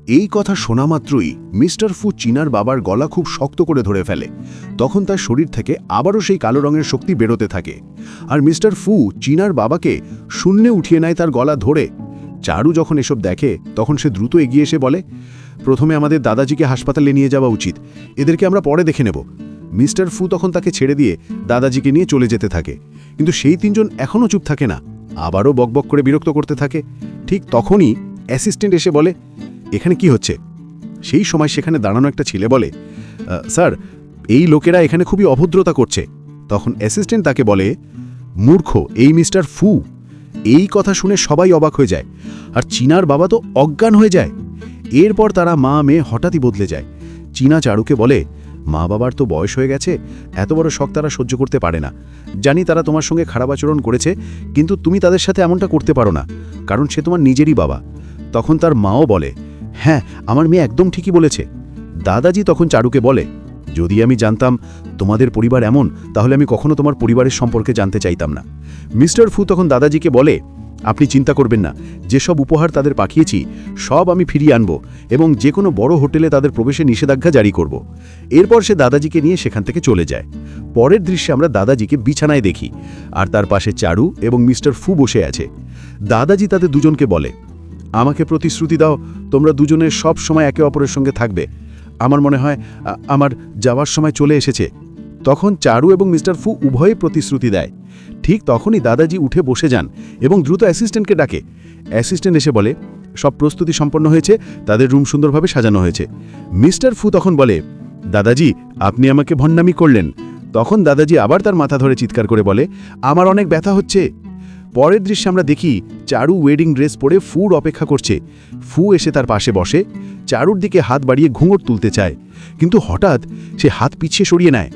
এই কথা শোনা মাত্রই মিস্টার ফু চীনার বাবার গলা খুব শক্ত করে ধরে ফেলে। তখন তার শরীর থেকে আবারও সেই কালো রঙের শক্তি বেরোতে থাকে, আর মিস্টার ফু চীনার বাবাকে শূন্যে উঠিয়ে নেয় তার গলা ধরে। চারু যখন এসব দেখে তখন সে দ্রুত এগিয়ে এসে বলে, প্রথমে আমাদের দাদাজিকে হাসপাতালে নিয়ে যাওয়া উচিত, এদেরকে আমরা পরে দেখে নেব। মিস্টার ফু তখন তাকে ছেড়ে দিয়ে দাদাজিকে নিয়ে চলে যেতে থাকে, কিন্তু সেই তিনজন এখনও চুপ থাকে না, আবারও বকবক করে বিরক্ত করতে থাকে। ঠিক তখনই অ্যাসিস্ট্যান্ট এসে বলে, এখানে কি হচ্ছে? সেই সময় সেখানে দাঁড়ানো একটা ছেলে বলে, স্যার, এই লোকেরা এখানে খুবই অভদ্রতা করছে। তখন অ্যাসিস্ট্যান্ট তাকে বলে, মূর্খ এই মিস্টার ফু। এই কথা শুনে সবাই অবাক হয়ে যায়, আর চীনার বাবা তো অজ্ঞান হয়ে যায়। এরপর তারা মা মেয়ে হঠাৎই বদলে যায়। চীনা চারুকে বলে, মা বাবার তো বয়স হয়ে গেছে, এত বড় শখ তারা সহ্য করতে পারে না। জানি তারা তোমার সঙ্গে খারাপ আচরণ করেছে, কিন্তু তুমি তাদের সাথে এমনটা করতে পারো না, কারণ সে তোমার নিজেরই বাবা। তখন তার মাও বলে, হ্যাঁ, আমার মেয়ে একদম ঠিকই বলেছে। দাদাজি তখন চারুকে বলে, যদি আমি জানতাম তোমাদের পরিবার এমন, তাহলে আমি কখনো তোমার পরিবারের সম্পর্কে জানতে চাইতাম না। মিস্টার ফু তখন দাদাজিকে বলে, আপনি চিন্তা করবেন না, যেসব উপহার তাদের পাঠিয়েছি সব আমি ফিরিয়ে আনব, এবং যে কোনো বড় হোটেলে তাদের প্রবেশে নিষেধাজ্ঞা জারি করব। এরপর সে দাদাজিকে নিয়ে সেখান থেকে চলে যায়। পরের দৃশ্যে আমরা দাদাজিকে বিছানায় দেখি, আর তার পাশে চারু এবং মিস্টার ফু বসে আছে। দাদাজি তাদের দুজনকে বলে, আমাকে প্রতিশ্রুতি দাও তোমরা দুজনের সব সময় একে অপরের সঙ্গে থাকবে। আমার মনে হয় আমার যাওয়ার সময় চলে এসেছে। তখন চারু এবং মিস্টার ফু উভয়ে প্রতিশ্রুতি দেয়। ঠিক তখনই দাদাজি উঠে বসে যান এবং দ্রুত অ্যাসিস্ট্যান্টকে ডাকে। অ্যাসিস্ট্যান্ট এসে বলে, সব প্রস্তুতি সম্পন্ন হয়েছে, তাদের রুম সুন্দরভাবে সাজানো হয়েছে। মিস্টার ফু তখন বলে, দাদাজি, আপনি আমাকে ভণ্ডামি করলেন। তখন দাদাজি আবার তার মাথা ধরে চিৎকার করে বলে, আমার অনেক ব্যথা হচ্ছে। পরের দৃশ্যে আমরা দেখি চারু ওয়েডিং ড্রেস পরে ফুর অপেক্ষা করছে। ফু এসে তার পাশে বসে, চারুর দিকে হাত বাড়িয়ে ঘুঙুর তুলতে চায়, কিন্তু হঠাৎ সে হাত পিছিয়ে সরিয়ে নেয়।